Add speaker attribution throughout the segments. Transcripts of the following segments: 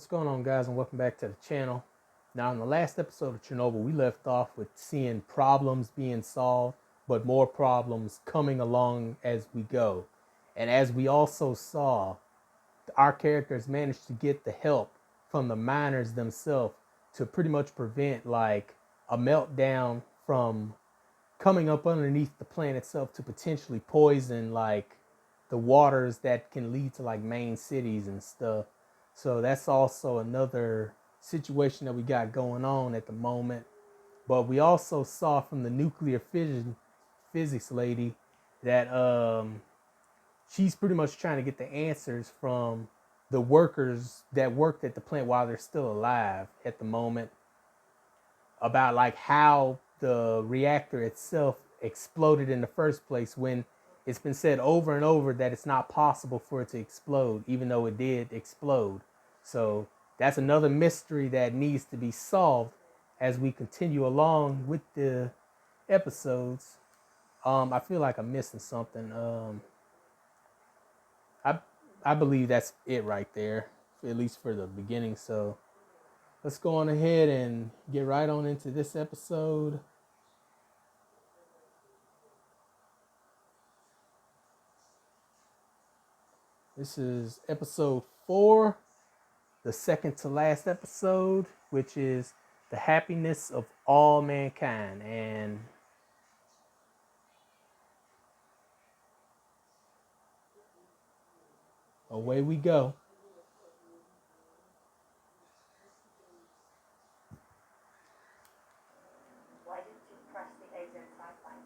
Speaker 1: What's going on, guys, and welcome back to the channel. Now, in the last episode of Chernobyl, we left off with seeing problems being solved, but more problems coming along as we go. And as we also saw, our characters managed to get the help from the miners themselves to pretty much prevent like a meltdown from coming up underneath the plant itself to potentially poison like the waters that can lead to like main cities and stuff. So that's also another situation that we got going on at the moment. But we also saw from the nuclear physics lady that she's pretty much trying to get the answers from the workers that worked at the plant while they're still alive at the moment about like how the reactor itself exploded in the first place, when it's been said over and over that it's not possible for it to explode, even though it did explode. So that's another mystery that needs to be solved as we continue along with the episodes. I feel like I'm missing something. I believe that's it right there, at least for the beginning. So let's go on ahead and get right on into this episode. This is episode 4, the second to last episode, which is the happiness of all mankind. And away we go.
Speaker 2: Why didn't you press the exit 5 button?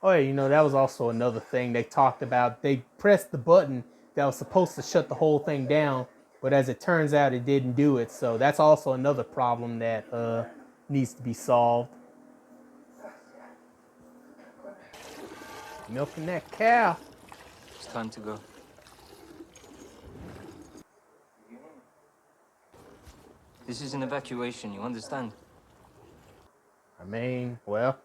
Speaker 1: Oh yeah, that was also another thing they talked about. They pressed the button that was supposed to shut the whole thing down, but as it turns out, it didn't do it. So that's also another problem that needs to be solved. Milking that cow.
Speaker 3: It's time to go. This is an evacuation, you understand?
Speaker 1: I mean, well.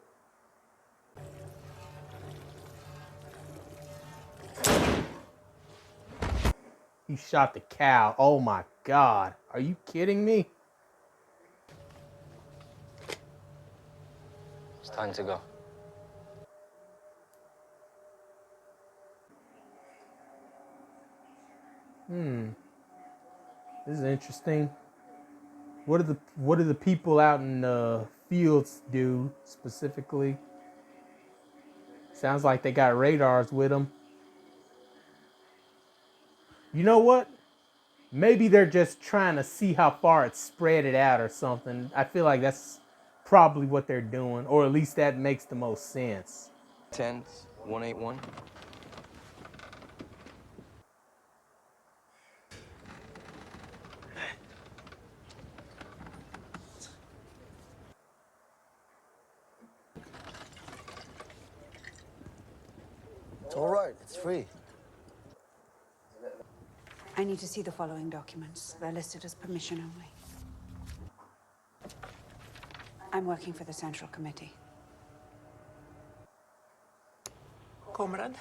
Speaker 1: He shot the cow. Oh my God. Are you kidding me?
Speaker 3: It's time to go.
Speaker 1: This is interesting. What do the people out in the fields do specifically? Sounds like they got radars with them. You know what? Maybe they're just trying to see how far it's spread it out or something. I feel like that's probably what they're doing, or at least that makes the most sense.
Speaker 3: 10181.
Speaker 4: It's all right. It's free.
Speaker 5: I need to see the following documents. They're listed as permission only. I'm working for the Central Committee.
Speaker 6: Comrade.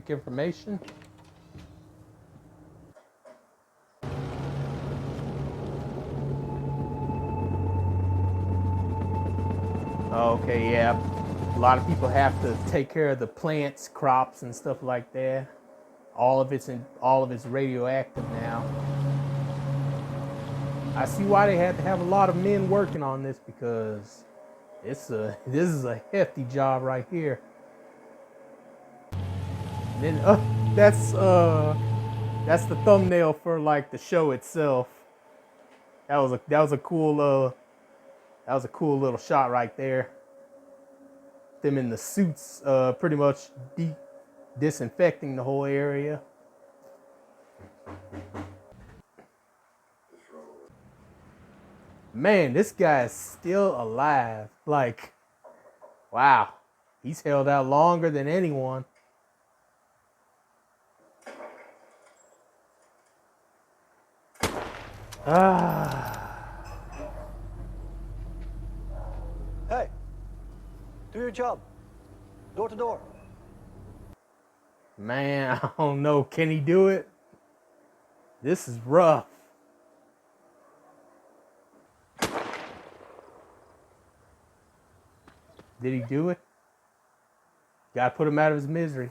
Speaker 1: Information. Okay, yeah. A lot of people have to take care of the plants, crops, and stuff like that. All of it's radioactive now. I see why they had to have a lot of men working on this, because this is a hefty job right here. And then that's the thumbnail for like the show itself. That was a cool little shot right there. Them in the suits, pretty much disinfecting the whole area. Man, this guy is still alive. Like, wow, he's held out longer than anyone.
Speaker 4: job. Door to door.
Speaker 1: Man, I don't know. Can he do it? This is rough. Did he do it? Gotta put him out of his misery.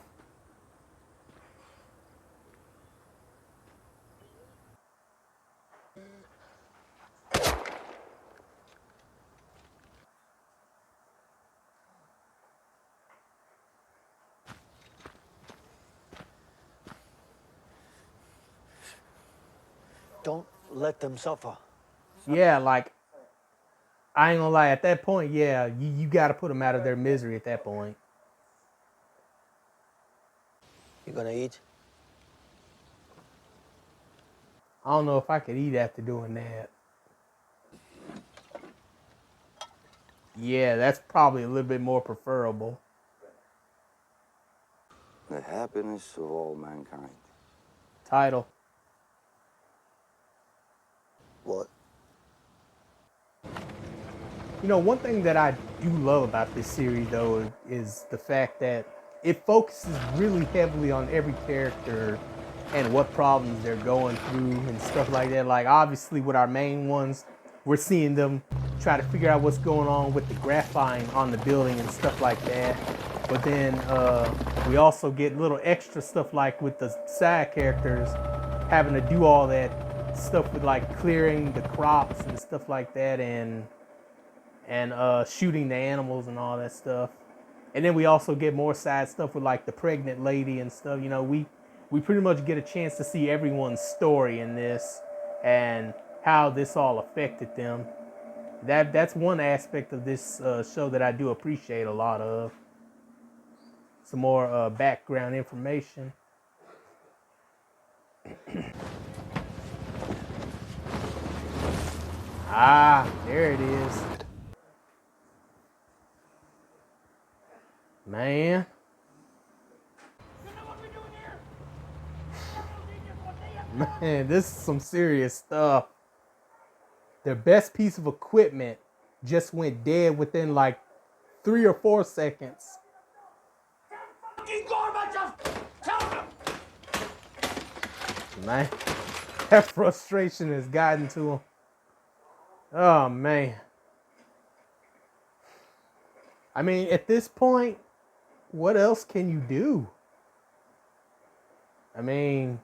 Speaker 4: Don't let them suffer.
Speaker 1: Yeah, like, I ain't gonna lie, at that point, yeah, you gotta put them out of their misery at that point.
Speaker 4: You gonna eat?
Speaker 1: I don't know if I could eat after doing that. Yeah, that's probably a little bit more preferable.
Speaker 7: The happiness of all mankind.
Speaker 1: Title.
Speaker 4: What?
Speaker 1: You know, one thing that I do love about this series, though, is the fact that it focuses really heavily on every character and what problems they're going through and stuff like that. Like, obviously, with our main ones, we're seeing them try to figure out what's going on with the graphite on the building and stuff like that. But then we also get little extra stuff like with the side characters having to do all that stuff with like clearing the crops and stuff like that, and shooting the animals and all that stuff. And then we also get more side stuff with like the pregnant lady and stuff. You know, we pretty much get a chance to see everyone's story in this and how this all affected them. That's one aspect of this show that I do appreciate a lot of. Some more background information. Ah, there it is. Man. Man, this is some serious stuff. Their best piece of equipment just went dead within like 3 or 4 seconds. Man, that frustration has gotten to him. Oh, man. I mean, at this point, what else can you do? I mean,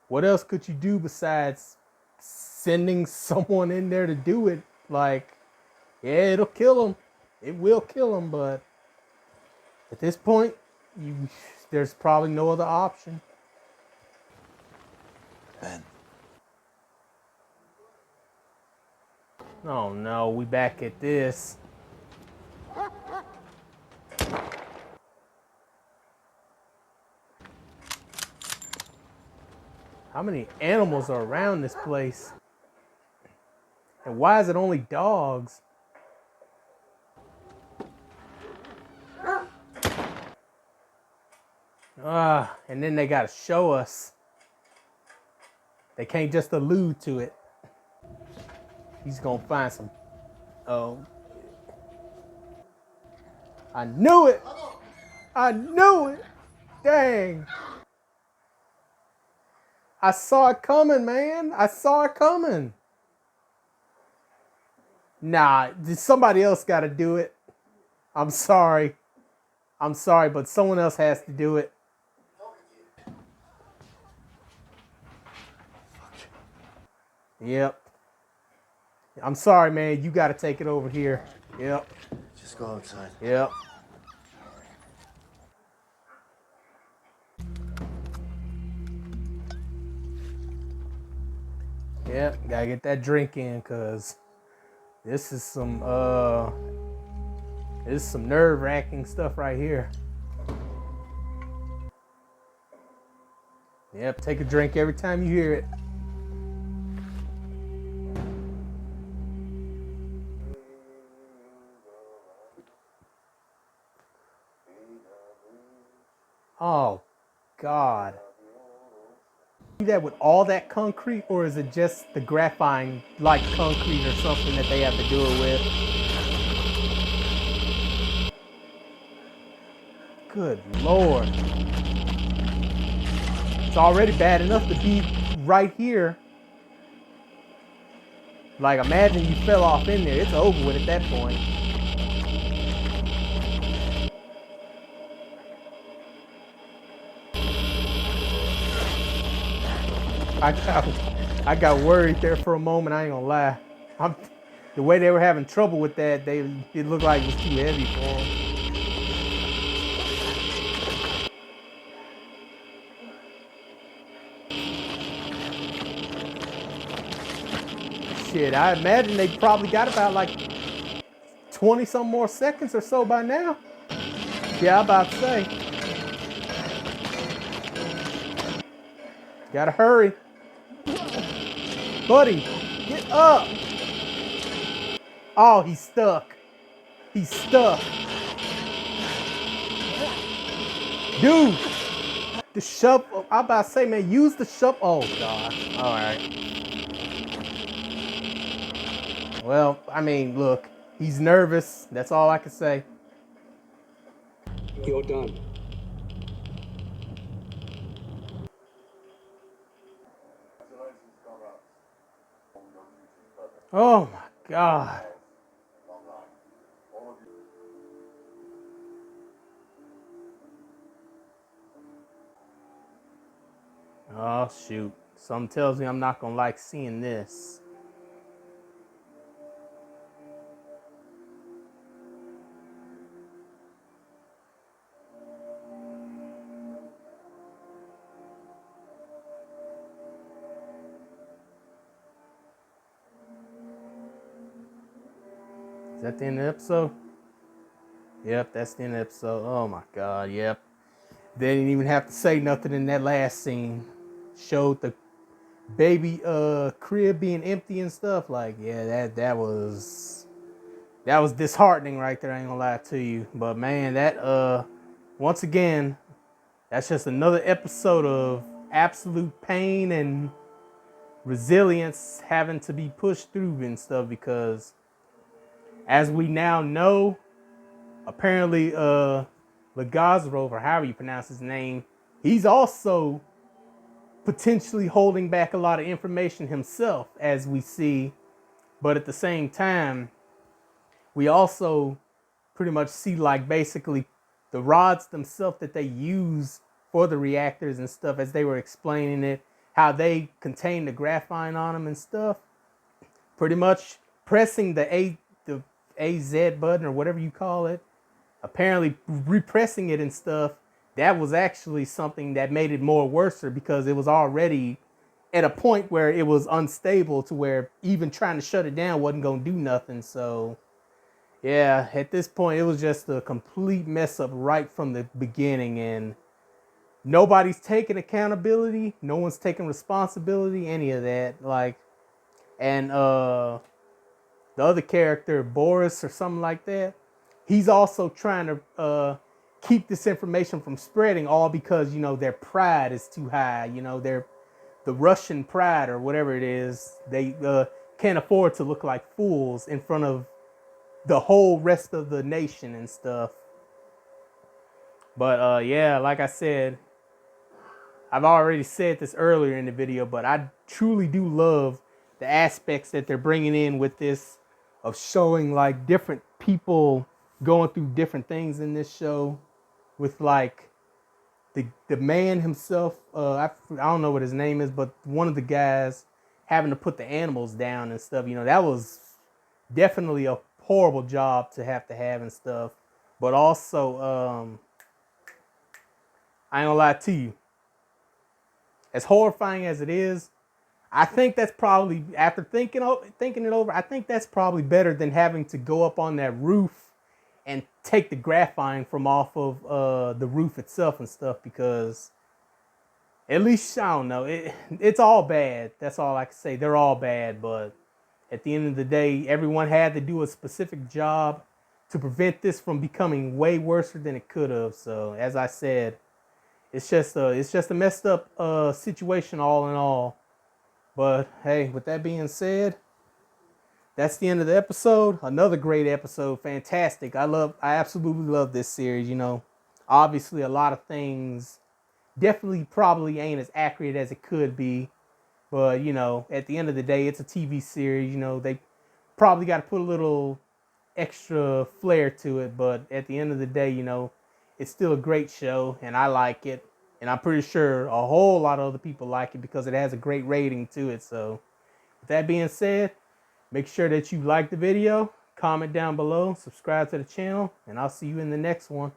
Speaker 1: what else could you do besides sending someone in there to do it? Like, yeah, it'll kill them. It will kill them, but at this point, there's probably no other option.
Speaker 4: Ben.
Speaker 1: Oh no, we back at this. How many animals are around this place? And why is it only dogs? And then they gotta show us. They can't just allude to it. He's gonna find some. Oh. I knew it! I knew it! Dang. I saw it coming, man. I saw it coming. Nah, somebody else got to do it. I'm sorry. I'm sorry, but someone else has to do it. Yep. I'm sorry, man. You got to take it over here. Yep.
Speaker 4: Just go outside.
Speaker 1: Yep. Yep, gotta get that drink in, cause this is some nerve-wracking stuff right here. Yep, take a drink every time you hear it. Oh, God. That with all that concrete, or is it just the graphite like concrete or something that they have to do it with? Good Lord. It's already bad enough to be right here. Like, imagine you fell off in there. It's over with at that point. I got worried there for a moment. I ain't gonna lie. The way they were having trouble with that, it looked like it was too heavy for them. Shit, I imagine they probably got about like 20 some more seconds or so by now. Yeah, I'm about to say. Gotta hurry. Buddy, get up. Oh, he's stuck. He's stuck. Dude, the shovel. I'm about to say, man, use the shovel. Oh, God. All right. Well, I mean, look, he's nervous. That's all I can say.
Speaker 8: You're done.
Speaker 1: Oh, my God. Oh, shoot. Something tells me I'm not going to like seeing this. Is that the end of the episode? Yep, that's the end of the episode. Oh, my God, yep. They didn't even have to say nothing in that last scene. Showed the baby crib being empty and stuff. Like, yeah, that was disheartening right there. I ain't gonna lie to you. But man, that once again, that's just another episode of absolute pain and resilience having to be pushed through and stuff, because as we now know, apparently Legazarov, or however you pronounce his name, he's also potentially holding back a lot of information himself, as we see. But at the same time, we also pretty much see, like, basically the rods themselves that they use for the reactors and stuff, as they were explaining it, how they contain the graphite on them and stuff. Pretty much pressing the AZ button, or whatever you call it, apparently repressing it and stuff, that was actually something that made it more worse, because it was already at a point where it was unstable, to where even trying to shut it down wasn't going to do nothing. So yeah, at this point, it was just a complete mess up right from the beginning, and nobody's taking accountability. No one's taking responsibility, any of that. Like, and the other character, Boris or something like that, he's also trying to keep this information from spreading, all because, you know, their pride is too high. You know, the Russian pride, or whatever it is. They can't afford to look like fools in front of the whole rest of the nation and stuff. But yeah, like I said, I've already said this earlier in the video, but I truly do love the aspects that they're bringing in with this, of showing like different people going through different things in this show, with like the man himself, I don't know what his name is, but one of the guys having to put the animals down and stuff. You know, that was definitely a horrible job to have and stuff. But also, I ain't gonna lie to you, as horrifying as it is, I think that's probably, after thinking it over, I think that's probably better than having to go up on that roof and take the graphite from off of the roof itself and stuff, because at least, I don't know, it's all bad. That's all I can say. They're all bad, but at the end of the day, everyone had to do a specific job to prevent this from becoming way worse than it could have. So, as I said, it's just a messed up situation all in all. But hey, with that being said, that's the end of the episode. Another great episode, fantastic. I absolutely love this series. You know, Obviously, a lot of things definitely probably ain't as accurate as it could be. But, you know, at the end of the day, it's a TV series. You know, they probably got to put a little extra flair to it. But at the end of the day, you know, it's still a great show and I like it. And I'm pretty sure a whole lot of other people like it because it has a great rating to it. So with that being said, make sure that you like the video, comment down below, subscribe to the channel, and I'll see you in the next one.